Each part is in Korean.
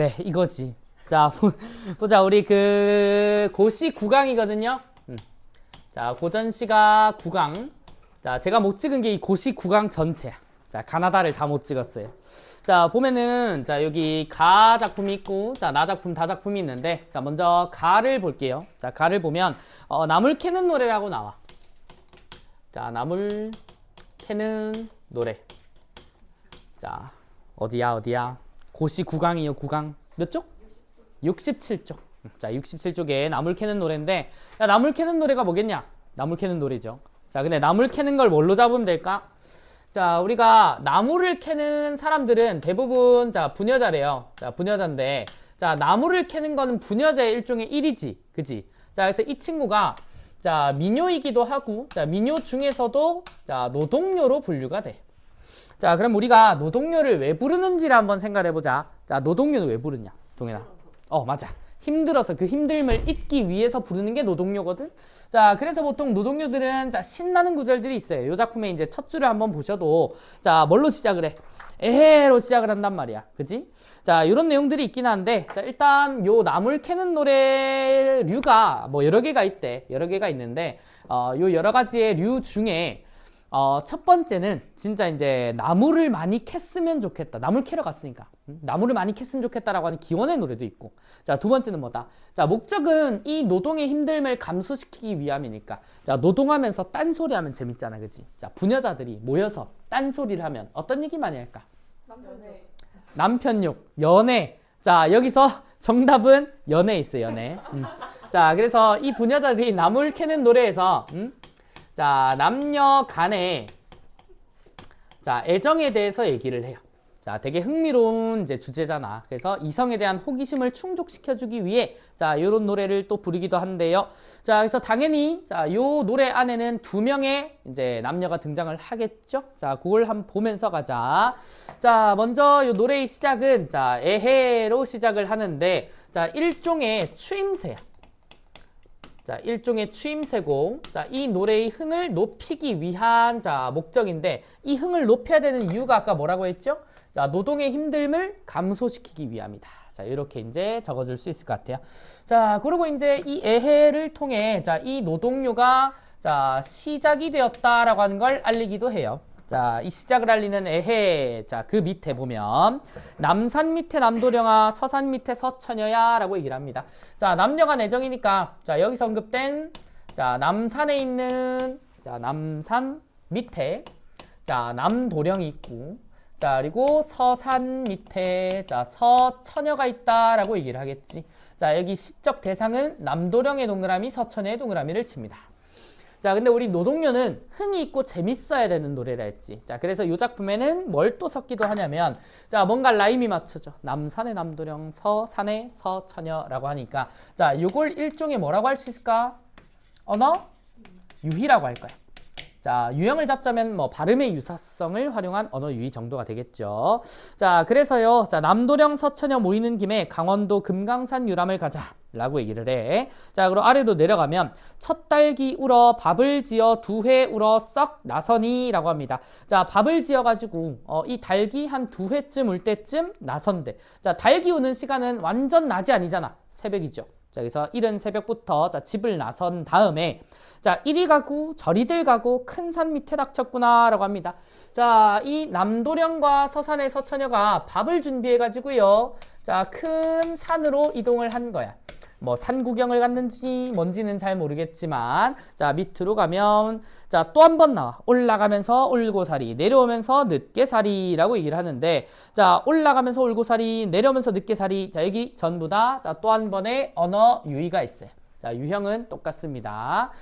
네, 이거지. 자, 보자. 우리 고시 9강이거든요. 자, 고전시가 9강. 자, 제가 못 찍은 게 이 고시 9강 전체야. 자, 가나다를 다 못 찍었어요. 자, 보면은, 자, 여기 가 작품이 있고, 자, 나 작품, 다 작품이 있는데, 자, 먼저 가를 볼게요. 자, 가를 보면, 나물 캐는 노래라고 나와. 자, 나물 캐는 노래. 자, 어디야? 고시 9강이요, 9강. 몇 쪽? 67쪽. 자, 67쪽에 나물 캐는 노래인데, 야, 나물 캐는 노래가 뭐겠냐? 나물 캐는 노래죠. 자, 근데 나물 캐는 걸 뭘로 잡으면 될까? 자, 우리가 나무를 캐는 사람들은 대부분, 자, 부녀자래요. 자, 부녀자인데, 자, 나무를 캐는 거는 부녀자의 일종의 일이지. 그지? 자, 그래서 이 친구가, 자, 민요이기도 하고, 자, 민요 중에서도, 자, 노동요로 분류가 돼. 자, 그럼 우리가 노동요를 왜 부르는지를 한번 생각해보자. 자, 노동요는 왜 부르냐, 동현아? 맞아. 힘들어서 그 힘듦을 잊기 위해서 부르는 게 노동요거든. 자, 그래서 보통 노동요들은, 자, 신나는 구절들이 있어요. 이 작품의 이제 첫 줄을 한번 보셔도, 자, 뭘로 시작을 해? 에헤로 시작을 한단 말이야. 그지? 자, 이런 내용들이 있긴 한데, 자, 일단 요 나물 캐는 노래류가 뭐 여러 개가 있대. 여러 개가 있는데, 요 여러 가지의 류 중에 첫 번째는 진짜 이제 나무를 많이 캤으면 좋겠다. 나물 캐러 갔으니까. 나무를 많이 캤으면 좋겠다라고 하는 기원의 노래도 있고. 자, 두 번째는 뭐다? 자, 목적은 이 노동의 힘듦을 감소시키기 위함이니까. 자, 노동하면서 딴소리 하면 재밌잖아. 그치? 자, 부녀자들이 모여서 딴소리를 하면 어떤 얘기 많이 할까? 남편욕, 연애. 자, 여기서 정답은 연애 있어요, 연애. 자, 그래서 이 부녀자들이 나물 캐는 노래에서, 자, 남녀 간의, 자, 애정에 대해서 얘기를 해요. 자, 되게 흥미로운 이제 주제잖아. 그래서 이성에 대한 호기심을 충족시켜주기 위해, 자, 요런 노래를 또 부르기도 한데요. 자, 그래서 당연히, 자, 요 노래 안에는 두 명의 이제 남녀가 등장을 하겠죠. 자, 그걸 한번 보면서 가자. 자, 먼저 요 노래의 시작은, 자, 에헤로 시작을 하는데, 자, 일종의 추임새야. 자, 일종의 추임새고, 자, 이 노래의 흥을 높이기 위한, 자, 목적인데, 이 흥을 높여야 되는 이유가 아까 뭐라고 했죠? 자, 노동의 힘듦을 감소시키기 위함이다. 자, 이렇게 이제 적어줄 수 있을 것 같아요. 자, 그리고 이제 이 에헤를 통해, 자, 이 노동요가, 자, 시작이 되었다라고 하는 걸 알리기도 해요. 자, 이 시작을 알리는 에헤. 자, 그 밑에 보면 남산 밑에 남도령아, 서산 밑에 서처녀야 라고 얘기를 합니다. 자, 남녀간 애정이니까, 자, 여기서 언급된, 자, 남산에 있는, 자, 남산 밑에, 자, 남도령이 있고, 자, 그리고 서산 밑에, 자, 서처녀가 있다라고 얘기를 하겠지. 자, 여기 시적 대상은 남도령의 동그라미, 서처녀의 동그라미를 칩니다. 자, 근데 우리 노동요는 흥이 있고 재밌어야 되는 노래라 했지. 자, 그래서 이 작품에는 뭘 또 섞기도 하냐면, 자, 뭔가 라임이 맞춰져. 남산의 남도령, 서산의 서처녀라고 하니까, 자, 요걸 일종의 뭐라고 할 수 있을까? 언어? 유희라고 할 거야. 자, 유형을 잡자면 뭐 발음의 유사성을 활용한 언어 유희 정도가 되겠죠. 자, 그래서요. 자, 남도령 서처녀 모이는 김에 강원도 금강산 유람을 가자 라고 얘기를 해. 자, 그리고 아래로 내려가면 첫 딸기 울어 밥을 지어 두 회 울어 썩 나서니 라고 합니다. 자, 밥을 지어 가지고 이 달기 한 두 회쯤 울 때쯤 나선대. 자, 달기 우는 시간은 완전 낮이 아니잖아. 새벽이죠. 자, 그래서 이른 새벽부터, 자, 집을 나선 다음에, 자, 이리 가고 저리들 가고 큰 산 밑에 닥쳤구나 라고 합니다. 자, 이 남도령과 서산의 서처녀가 밥을 준비해 가지고요, 자, 큰 산으로 이동을 한 거야. 뭐 산 구경을 갔는지 뭔지는 잘 모르겠지만, 자, 밑으로 가면, 자, 또 한 번 나와. 올라가면서 올고사리, 내려오면서 늦게사리라고 얘기를 하는데, 자, 올라가면서 올고사리, 내려오면서 늦게사리. 자, 여기 전부 다, 자, 또 한 번의 언어 유희가 있어요. 자, 유형은 똑같습니다.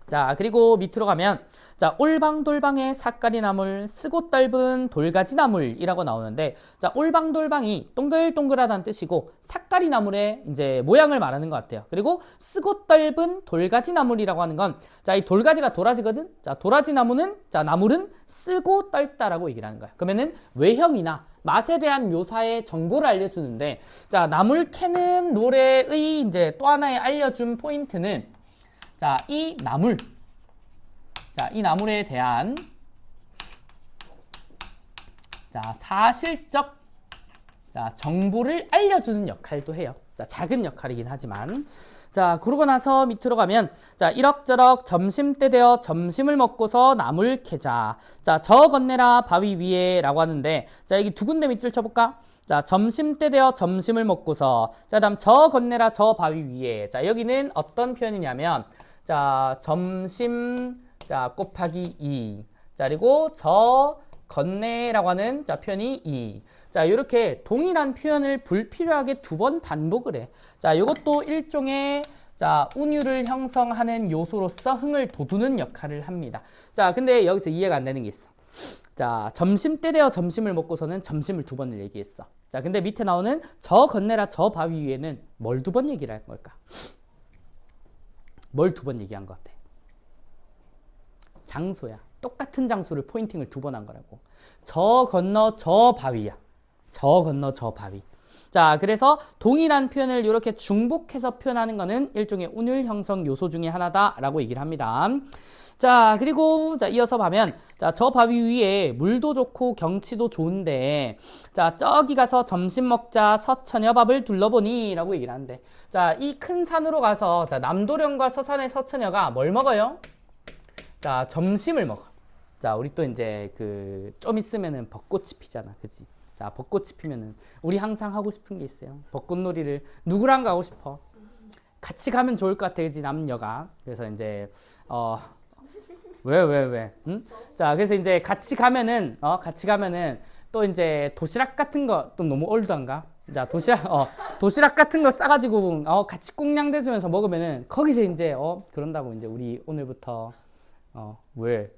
자, 그리고 밑으로 가면, 자, 올방돌방의 삿가리 나물, 쓰고 떫은 돌가지 나물이라고 나오는데, 자, 올방돌방이 동글동글하다는 뜻이고, 삿가리 나물의 이제 모양을 말하는 것 같아요. 그리고 쓰고 떫은 돌가지 나물이라고 하는 건, 자, 이 돌가지가 도라지거든? 자, 도라지 나무는, 자, 나물은 쓰고 떫다라고 얘기를 하는 거야. 그러면은 외형이나 맛에 대한 묘사의 정보를 알려주는데, 자, 나물 캐는 노래의 이제 또 하나의 알려준 포인트는, 자, 이 나물. 자, 이 나물에 대한, 자, 사실적 자, 정보를 알려주는 역할도 해요. 자, 작은 역할이긴 하지만. 자, 그러고 나서 밑으로 가면, 자, 이럭저럭 점심때 되어 점심을 먹고서 나물 캐자. 자, 저 건네라 바위 위에 라고 하는데, 자, 여기 두 군데 밑줄 쳐볼까? 자, 점심때 되어 점심을 먹고서, 자, 다음 저 건네라 저 바위 위에. 자, 여기는 어떤 표현이냐면, 자, 점심, 자, 곱하기 2. 자, 그리고 저 건네라고 하는, 자, 표현이 2. 자, 이렇게 동일한 표현을 불필요하게 두 번 반복을 해. 자, 이것도 일종의 자, 운율을 형성하는 요소로서 흥을 돋우는 역할을 합니다. 자, 근데 여기서 이해가 안 되는 게 있어. 자, 점심때 되어 점심을 먹고서는 점심을 두 번을 얘기했어. 자, 근데 밑에 나오는 저 건네라 저 바위 위에는 뭘 두 번 얘기를 할 걸까? 뭘 두 번 얘기한 것 같아? 장소야. 똑같은 장소를 포인팅을 두 번 한 거라고. 저 건너 저 바위야. 저 건너 저 바위. 자, 그래서 동일한 표현을 이렇게 중복해서 표현하는 것은 일종의 운율 형성 요소 중에 하나다라고 얘기를 합니다. 자, 그리고 자, 이어서 보면 자, 저 바위 위에 물도 좋고 경치도 좋은데 자, 저기 가서 점심 먹자 서처녀밥을 둘러보니 라고 얘기를 하는데 자, 이 큰 산으로 가서 자, 남도령과 서산의 서처녀가 뭘 먹어요? 자, 점심을 먹어. 자, 우리 또 이제 그 좀 있으면은 벚꽃이 피잖아. 그치? 자, 벚꽃이 피면은 우리 항상 하고 싶은 게 있어요. 벚꽃놀이를 누구랑 가고 싶어? 같이 가면 좋을 것 같아. 그치? 남녀가. 그래서 이제 왜? 응? 자, 그래서 이제 같이 가면은 또 이제 도시락 같은 거 또 너무 올드한가? 자, 도시락 같은 거 싸가지고 같이 꽁냥대주면서 먹으면은 거기서 이제 그런다고 이제 우리 오늘부터 왜?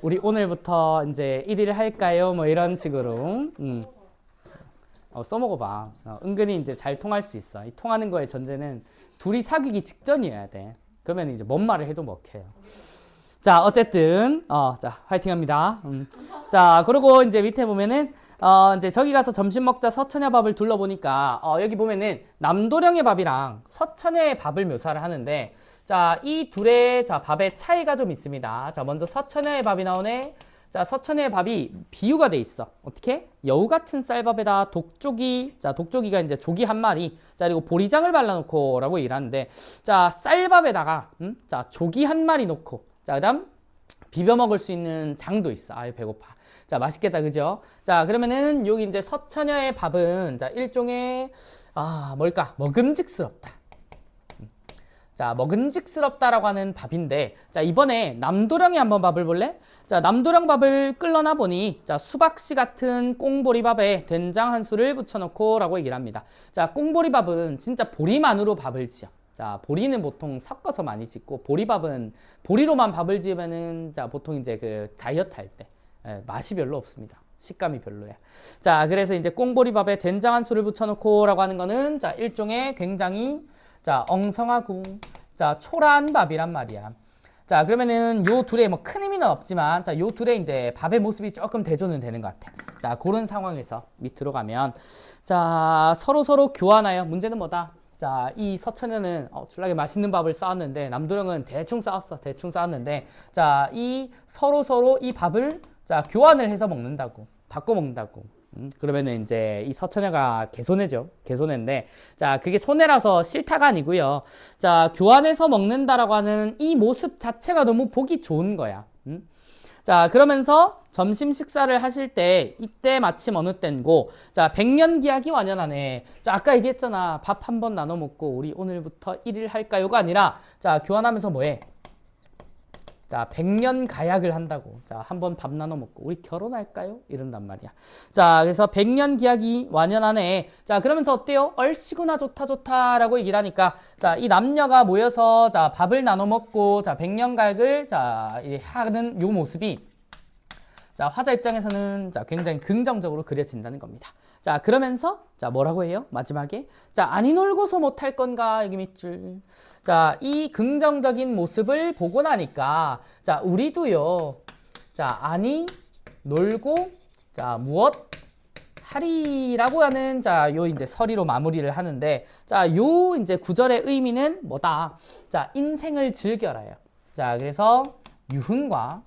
우리 오늘부터 이제 1일 할까요? 뭐 이런 식으로 써먹어봐. 은근히 이제 잘 통할 수 있어. 이 통하는 거의 전제는 둘이 사귀기 직전이어야 돼. 그러면 이제 뭔 말을 해도 먹혀요. 자, 어쨌든 자, 화이팅합니다. 자, 그리고 이제 밑에 보면은 이제 저기 가서 점심 먹자 서처녀 밥을 둘러보니까 여기 보면은 남도령의 밥이랑 서처녀의 밥을 묘사를 하는데 자, 이 둘의 자, 밥의 차이가 좀 있습니다. 자, 먼저 서처녀의 밥이 나오네. 자, 서처녀의 밥이 비유가 돼 있어. 어떻게? 여우 같은 쌀밥에다 독조기, 자, 독조기가 이제 조기 한 마리, 자, 그리고 보리장을 발라놓고 라고 일하는데, 자, 쌀밥에다가, 자, 조기 한 마리 놓고, 자, 그 다음, 비벼 먹을 수 있는 장도 있어. 아유, 배고파. 자, 맛있겠다, 그죠? 자, 그러면은 여기 이제 서처녀의 밥은, 자, 일종의, 뭘까? 먹음직스럽다. 자, 먹음직스럽다라고 하는 밥인데, 자, 이번에 남도령이 한번 밥을 볼래? 자, 남도령 밥을 끓여나 보니, 자, 수박씨 같은 꽁보리밥에 된장 한 수를 붙여놓고 라고 얘기를 합니다. 자, 꽁보리밥은 진짜 보리만으로 밥을 지어. 자, 보리는 보통 섞어서 많이 짓고, 보리밥은, 보리로만 밥을 지으면은, 자, 보통 이제 그 다이어트 할 때, 맛이 별로 없습니다. 식감이 별로야. 자, 그래서 이제 꽁보리밥에 된장 한 수를 붙여놓고 라고 하는 거는, 자, 일종의 굉장히 자, 엉성하고, 자, 초라한 밥이란 말이야. 자, 그러면은 요 둘의 뭐 큰 의미는 없지만, 자, 요 둘의 이제 밥의 모습이 조금 대조는 되는 것 같아. 자, 그런 상황에서 밑으로 가면, 자, 서로 교환하여, 문제는 뭐다? 자, 이 서처녀는 졸라게 맛있는 밥을 쌓았는데, 남도령은 대충 쌓았는데, 자, 이 서로 이 밥을, 자, 교환을 해서 먹는다고, 바꿔 먹는다고. 그러면은 이제 이 서처녀가 개손해죠. 개손해인데, 자, 그게 손해라서 싫다가 아니고요. 자, 교환해서 먹는다라고 하는 이 모습 자체가 너무 보기 좋은 거야. 자, 그러면서 점심 식사를 하실 때 이때 마침 어느 때고, 자, 백년기약이 완연하네. 자, 아까 얘기했잖아. 밥 한 번 나눠 먹고 우리 오늘부터 1일 할까요가 아니라, 자, 교환하면서 뭐해? 자, 100년 가약을 한다고. 자, 한번 밥 나눠 먹고 우리 결혼할까요? 이런단 말이야. 자, 그래서 100년 기약이 완연하네. 자, 그러면서 어때요? 얼씨구나 좋다라고 얘기를 하니까 자, 이 남녀가 모여서 자, 밥을 나눠 먹고 자, 100년 가약을 자, 하는 요 모습이 자, 화자 입장에서는 자, 굉장히 긍정적으로 그려진다는 겁니다. 자, 그러면서 자, 뭐라고 해요? 마지막에 자, 아니 놀고서 못할 건가? 여기 밑줄. 자, 이 긍정적인 모습을 보고 나니까 자, 우리도요. 자, 아니 놀고 자, 무엇 하리라고 하는 자, 요 이제 서리로 마무리를 하는데 자, 요 이제 구절의 의미는 뭐다? 자, 인생을 즐겨라요. 자, 그래서 유흥과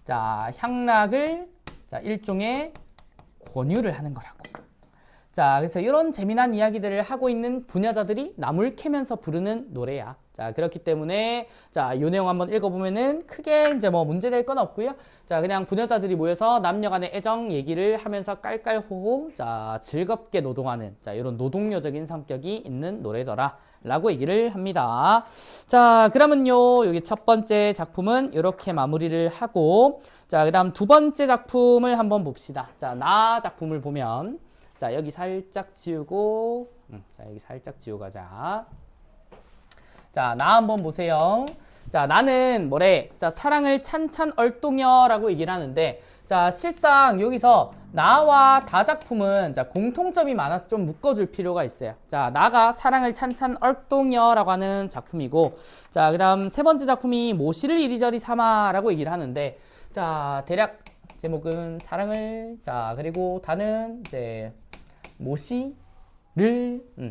자, 향락을 자, 일종의 권유를 하는 거라고. 자, 그래서 이런 재미난 이야기들을 하고 있는 부녀자들이 나무를 캐면서 부르는 노래야. 자, 그렇기 때문에 자, 요 내용 한번 읽어보면은 크게 이제 뭐 문제될 건 없고요. 자, 그냥 부녀자들이 모여서 남녀 간의 애정 얘기를 하면서 깔깔호호 자, 즐겁게 노동하는 자, 이런 노동요적인 성격이 있는 노래더라 라고 얘기를 합니다. 자, 그러면요, 여기 첫 번째 작품은 이렇게 마무리를 하고 자, 그 다음 두 번째 작품을 한번 봅시다. 자, 나 작품을 보면 자, 여기 살짝 지우고 자, 여기 살짝 지우고 가자. 자, 나 한번 보세요. 자, 나는 뭐래? 자, 사랑을 찬찬 얼동여라고 얘기를 하는데 자, 실상 여기서 나와 다 작품은 자, 공통점이 많아서 좀 묶어줄 필요가 있어요. 자, 나가 사랑을 찬찬 얼동여라고 하는 작품이고 자, 그 다음 세 번째 작품이 모시를 이리저리 삼아라고 얘기를 하는데 자, 대략 제목은 사랑을 자, 그리고 다는 이제 모시를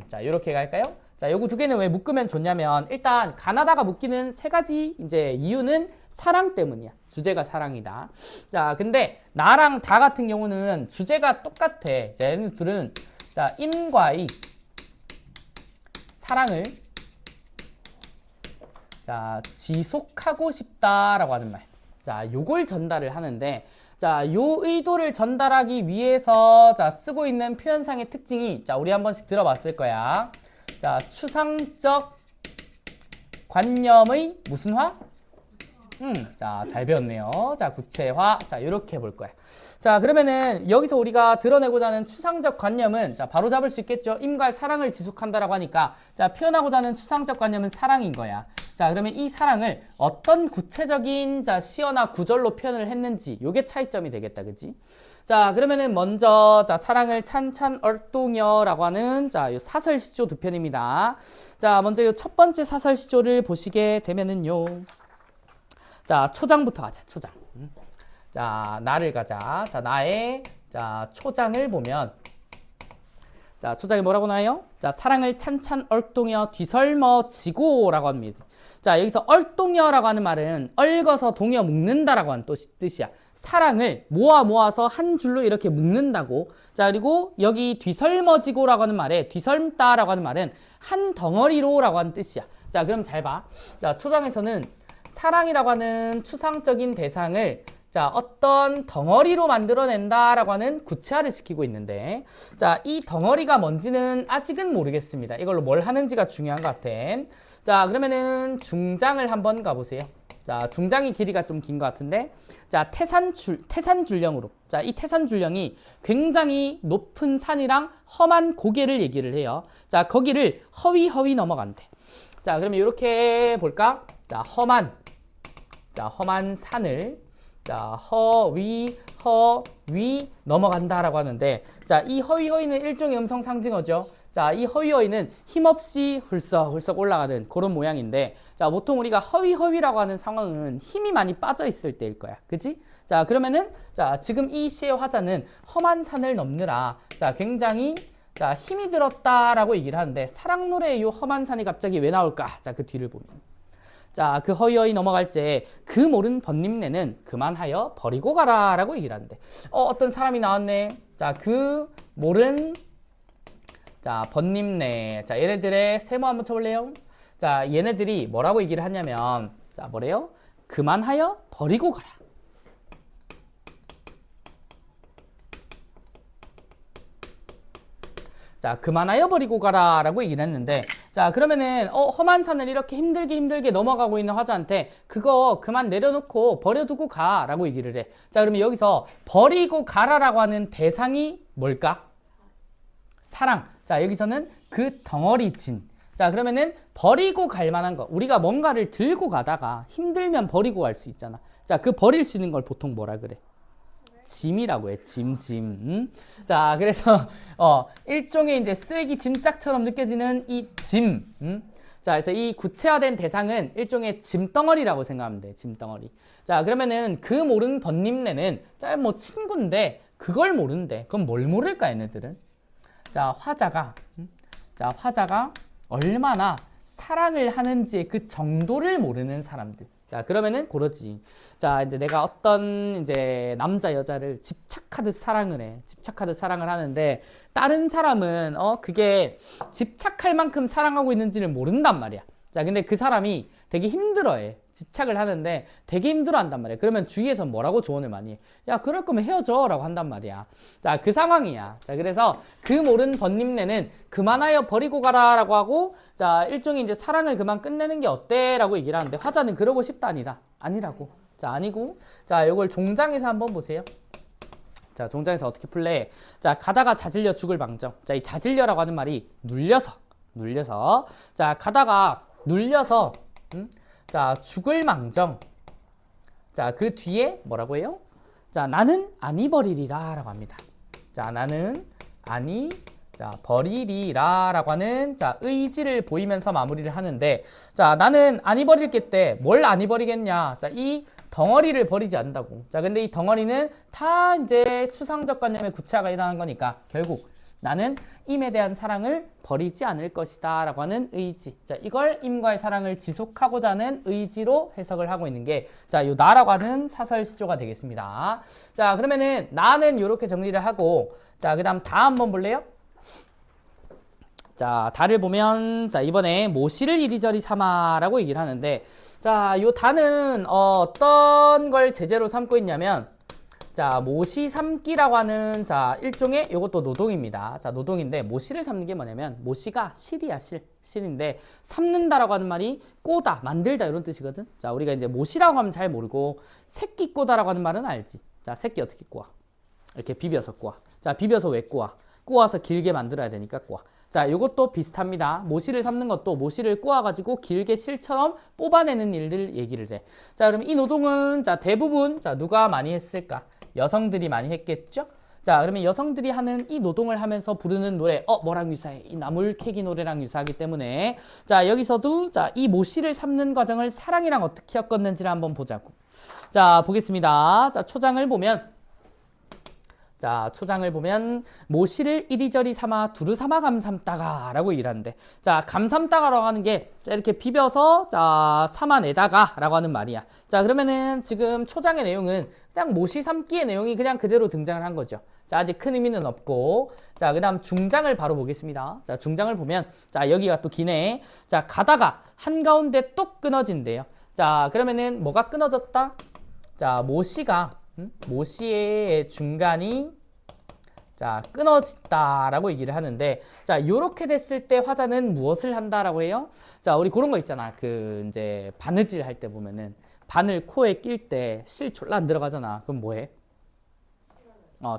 자, 이렇게 갈까요? 자, 요거 두 개는 왜 묶으면 좋냐면 일단 가나다가 묶이는 세 가지 이제 이유는 사랑 때문이야. 주제가 사랑이다. 자, 근데 나랑 다 같은 경우는 주제가 똑같아. 자, 얘네들은 자, 임과의 사랑을 자, 지속하고 싶다라고 하는 말. 자, 요걸 전달을 하는데 자, 요 의도를 전달하기 위해서 자, 쓰고 있는 표현상의 특징이 자, 우리 한 번씩 들어봤을 거야. 자, 추상적 관념의 무슨 화? 자, 잘 배웠네요. 자, 구체화. 자, 이렇게 볼 거야. 자, 그러면은 여기서 우리가 드러내고자 하는 추상적 관념은 자, 바로 잡을 수 있겠죠. 임과 사랑을 지속한다라고 하니까 자, 표현하고자 하는 추상적 관념은 사랑인 거야. 자, 그러면 이 사랑을 어떤 구체적인 자, 시어나 구절로 표현을 했는지 요게 차이점이 되겠다. 그지? 자, 그러면은 먼저 자, 사랑을 찬찬 얼동여라고 하는 자, 요 사설 시조 두 편입니다. 자, 먼저 요 첫 번째 사설 시조를 보시게 되면은요. 자, 초장부터 하자. 초장. 자, 나를 가자. 자, 나의 자, 초장을 보면 자, 초장이 뭐라고 나와요? 자, 사랑을 찬찬 얼동여 뒤설머지고라고 합니다. 자, 여기서 얼동여라고 하는 말은 얽어서 동여 묶는다라고 하는 뜻이야. 사랑을 모아서 한 줄로 이렇게 묶는다고. 자, 그리고 여기 뒤설머지고라고 하는 말에 뒤설다라고 하는 말은 한 덩어리로라고 하는 뜻이야. 자, 그럼 잘 봐. 자, 초장에서는 사랑이라고 하는 추상적인 대상을 자, 어떤 덩어리로 만들어낸다라고 하는 구체화를 시키고 있는데 자, 이 덩어리가 뭔지는 아직은 모르겠습니다. 이걸로 뭘 하는지가 중요한 것 같아. 자, 그러면은 중장을 한번 가보세요. 자, 중장이 길이가 좀 긴 것 같은데 자, 태산줄령으로 자, 이 태산줄령이 굉장히 높은 산이랑 험한 고개를 얘기를 해요. 자, 거기를 허위 넘어간대. 자, 그러면 이렇게 볼까? 자, 험한 산을 자, 허위 넘어간다라고 하는데 자, 이 허위는 일종의 음성 상징어죠. 자, 이 허위는 힘없이 훌썩훌썩 올라가는 그런 모양인데 자, 보통 우리가 허위라고 하는 상황은 힘이 많이 빠져 있을 때일 거야. 그치? 자, 그러면은 자, 지금 이 시의 화자는 험한 산을 넘느라 자, 굉장히 자, 힘이 들었다라고 얘기를 하는데 사랑 노래에 이 험한 산이 갑자기 왜 나올까? 자, 그 뒤를 보면 자, 그 허위 넘어갈 때 그 모른 번님네는 그만하여 버리고 가라 라고 얘기를 하는데 어떤 사람이 나왔네. 자, 그 모른 자, 번님네. 자, 얘네들의 세모 한번 쳐볼래요? 자, 얘네들이 뭐라고 얘기를 하냐면 자, 뭐래요? 그만하여 버리고 가라. 자, 그만하여 버리고 가라 라고 얘기를 했는데 자, 그러면은 험한 산을 이렇게 힘들게 넘어가고 있는 화자한테 그거 그만 내려놓고 버려두고 가 라고 얘기를 해. 자, 그러면 여기서 버리고 가라라고 하는 대상이 뭘까? 사랑. 자, 여기서는 그 덩어리 진. 자, 그러면은 버리고 갈 만한 거. 우리가 뭔가를 들고 가다가 힘들면 버리고 갈 수 있잖아. 자, 그 버릴 수 있는 걸 보통 뭐라 그래? 짐이라고 해. 짐. 자, 그래서 일종의 이제 쓰레기 짐짝처럼 느껴지는 이 짐. 자, 그래서 이 구체화된 대상은 일종의 짐덩어리라고 생각하면 돼. 짐덩어리. 자, 그러면은 그 모르는 번님네는 자, 뭐 친구인데 그걸 모르는데 그럼 뭘 모를까 얘네들은? 자, 화자가 얼마나 사랑을 하는지 그 정도를 모르는 사람들. 자, 그러면은 고르지. 자, 이제 내가 어떤 이제 남자 여자를 집착하듯 사랑을 해. 집착하듯 사랑을 하는데 다른 사람은 그게 집착할 만큼 사랑하고 있는지를 모른단 말이야. 자, 근데 그 사람이 되게 힘들어해. 집착을 하는데 되게 힘들어한단 말이야. 그러면 주위에서 뭐라고 조언을 많이 해? 야, 그럴 거면 헤어져 라고 한단 말이야. 자, 그 상황이야. 자, 그래서 그 모른 번님네는 그만하여 버리고 가라 라고 하고, 자, 일종의 이제 사랑을 그만 끝내는 게 어때? 라고 얘기를 하는데 화자는 그러고 싶다 아니다. 아니라고. 자, 아니고. 자, 요걸 종장에서 한번 보세요. 자, 종장에서 어떻게 풀래? 자, 가다가 자질려 죽을 망정. 자, 이 자질려라고 하는 말이 눌려서. 자, 가다가 눌려서 자, 죽을 망정. 자, 그 뒤에 뭐라고 해요? 자, 나는 아니 버리리라 라고 합니다. 자, 나는 아니 버리리라 라고 하는 자, 의지를 보이면서 마무리를 하는데, 자, 나는 아니 버릴게 뭘 아니 버리겠냐? 자, 이 덩어리를 버리지 않는다고. 자, 근데 이 덩어리는 다 이제 추상적 관념의 구체화가 일어나는 거니까 결국 나는 임에 대한 사랑을 버리지 않을 것이다 라고 하는 의지. 자, 이걸 임과의 사랑을 지속하고자 하는 의지로 해석을 하고 있는 게, 자, 요 나라고 하는 사설 시조가 되겠습니다. 자, 그러면은 나는 이렇게 정리를 하고, 자, 그 다음 다 한번 볼래요? 자, 다를 보면, 자, 이번에 모시를 이리저리 삼아라고 얘기를 하는데, 자, 요 다는 어떤 걸 제재로 삼고 있냐면, 자, 모시 삼기라고 하는 자, 일종의 요것도 노동입니다. 자, 노동인데 모시를 삼는 게 뭐냐면, 모시가 실이야, 실인데 삼는다라고 하는 말이 꼬다, 만들다 이런 뜻이거든. 자, 우리가 이제 모시라고 하면 잘 모르고 새끼 꼬다라고 하는 말은 알지. 자, 새끼 어떻게 꼬아? 이렇게 비벼서 꼬아. 자, 비벼서 왜 꼬아? 꼬아서 길게 만들어야 되니까 꼬아. 자, 요것도 비슷합니다. 모시를 삼는 것도 모시를 꼬아가지고 길게 실처럼 뽑아내는 일들 얘기를 해. 자, 그럼 이 노동은 자, 대부분 자, 누가 많이 했을까? 여성들이 많이 했겠죠? 자, 그러면 여성들이 하는 이 노동을 하면서 부르는 노래, 뭐랑 유사해? 이 나물 캐기 노래랑 유사하기 때문에, 자, 여기서도 자, 이 모시를 삼는 과정을 사랑이랑 어떻게 엮었는지를 한번 보자고. 자, 보겠습니다. 자, 초장을 보면, 모시를 이리저리 삼아 두루 삼아 감삼다가 라고 얘기하는데, 자, 감삼다가라고 하는 게 이렇게 비벼서 자, 삼아내다가 라고 하는 말이야. 자, 그러면은 지금 초장의 내용은 그냥 모시 삼기의 내용이 그냥 그대로 등장을 한 거죠. 자, 아직 큰 의미는 없고, 자, 그 다음 중장을 바로 보겠습니다. 자, 중장을 보면, 자, 여기가 또 기네. 자, 가다가 한가운데 뚝 끊어진대요. 자, 그러면은 뭐가 끊어졌다? 자, 모시의 중간이 자, 끊어졌다라고 얘기를 하는데, 자, 요렇게 됐을 때 화자는 무엇을 한다라고 해요? 자, 우리 그런 거 있잖아. 그 이제 바느질 할 때 보면은 바늘 코에 낄 때 실 졸라 안 들어가잖아. 그럼 뭐 해?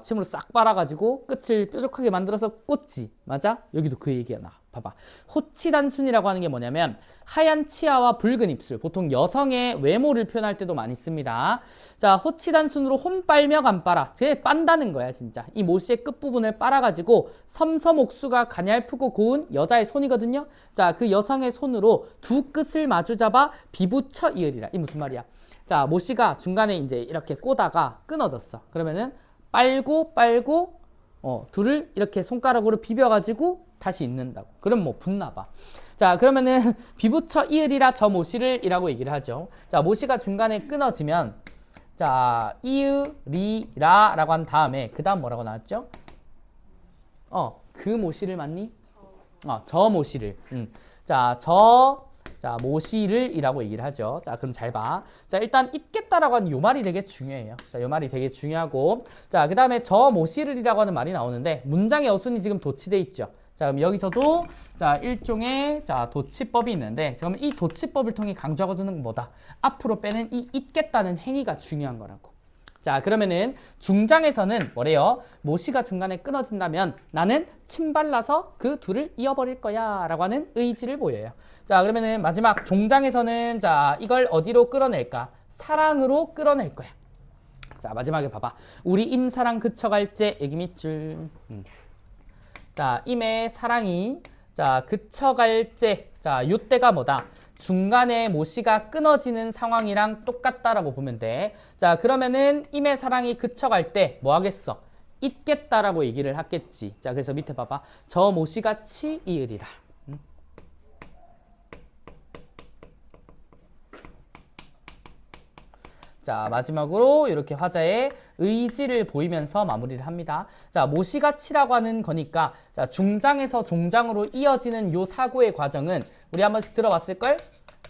침으로 싹 빨아가지고 끝을 뾰족하게 만들어서 꽂지. 맞아? 여기도 그 얘기야. 나 봐봐. 호치단순이라고 하는 게 뭐냐면 하얀 치아와 붉은 입술, 보통 여성의 외모를 표현할 때도 많이 씁니다. 자, 호치단순으로 혼 빨며 간 빨아. 쟤 빤다는 거야 진짜. 이 모씨의 끝부분을 빨아가지고 섬섬옥수가 가냘프고 고운 여자의 손이거든요. 자, 그 여성의 손으로 두 끝을 마주 잡아 비붙여 이으리라. 이 무슨 말이야? 자, 모씨가 중간에 이제 이렇게 꼬다가 끊어졌어. 그러면은 빨고 둘을 이렇게 손가락으로 비벼가지고 다시 잇는다고. 그럼 뭐 붙나 봐. 자, 그러면은 비붙여 이으리라 저 모시를 이라고 얘기를 하죠. 자, 모시가 중간에 끊어지면 자, 이으리라 라고 한 다음에 그 다음 뭐라고 나왔죠? 그 모시를 맞니? 저 모시를. 자, 모시를 이라고 얘기를 하죠. 자, 그럼 잘 봐. 자, 일단 있겠다라고 하는 요 말이 되게 중요해요. 자, 요 말이 되게 중요하고. 자, 그 다음에 저 모시를 이라고 하는 말이 나오는데 문장의 어순이 지금 도치돼 있죠. 자, 그럼 여기서도 자, 일종의 자, 도치법이 있는데, 그러면 이 도치법을 통해 강조하고자 하는 건 뭐다? 앞으로 빼는 이 있겠다는 행위가 중요한 거라고. 자, 그러면은 중장에서는 뭐래요? 모시가 중간에 끊어진다면 나는 침 발라서 그 둘을 이어버릴 거야 라고 하는 의지를 보여요. 자, 그러면은 마지막 종장에서는 자, 이걸 어디로 끌어낼까? 사랑으로 끌어낼 거야. 자, 마지막에 봐봐. 우리 임사랑 그쳐갈 제 애기 밑줄. 자, 임의 사랑이 자, 그쳐갈 제. 자, 요때가 뭐다? 중간에 모시가 끊어지는 상황이랑 똑같다라고 보면 돼. 자, 그러면은 임의 사랑이 그쳐갈 때 뭐 하겠어? 있겠다라고 얘기를 하겠지. 자, 그래서 밑에 봐봐. 저 모시같이 이으리라. 자, 마지막으로 이렇게 화자의 의지를 보이면서 마무리를 합니다. 자, 모시가치라고 하는 거니까 자, 중장에서 종장으로 이어지는 요 사고의 과정은 우리 한 번씩 들어봤을걸?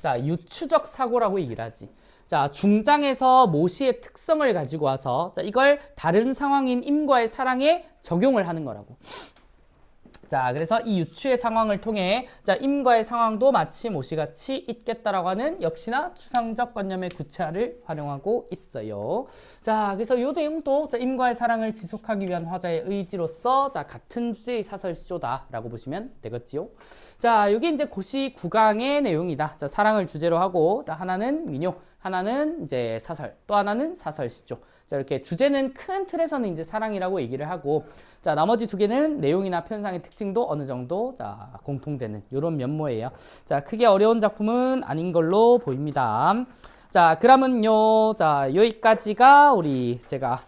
자, 유추적 사고라고 얘기를 하지. 자, 중장에서 모시의 특성을 가지고 와서 자, 이걸 다른 상황인 임과의 사랑에 적용을 하는 거라고. 자, 그래서 이 유추의 상황을 통해 자, 임과의 상황도 마치 모시같이 있겠다라고 하는 역시나 추상적 관념의 구체화를 활용하고 있어요. 자, 그래서 이 내용도 자, 임과의 사랑을 지속하기 위한 화자의 의지로서 자, 같은 주제의 사설시조다라고 보시면 되겠지요. 자, 이게 이제 고시 9강의 내용이다. 자, 사랑을 주제로 하고 자, 하나는 민요, 하나는 이제 사설, 또 하나는 사설시조. 자, 이렇게 주제는 큰 틀에서는 이제 사랑이라고 얘기를 하고 자, 나머지 두 개는 내용이나 편상의 특징도 어느 정도 자, 공통되는 이런 면모예요. 자, 크게 어려운 작품은 아닌 걸로 보입니다. 자, 그러면요. 자, 여기까지가 우리 제가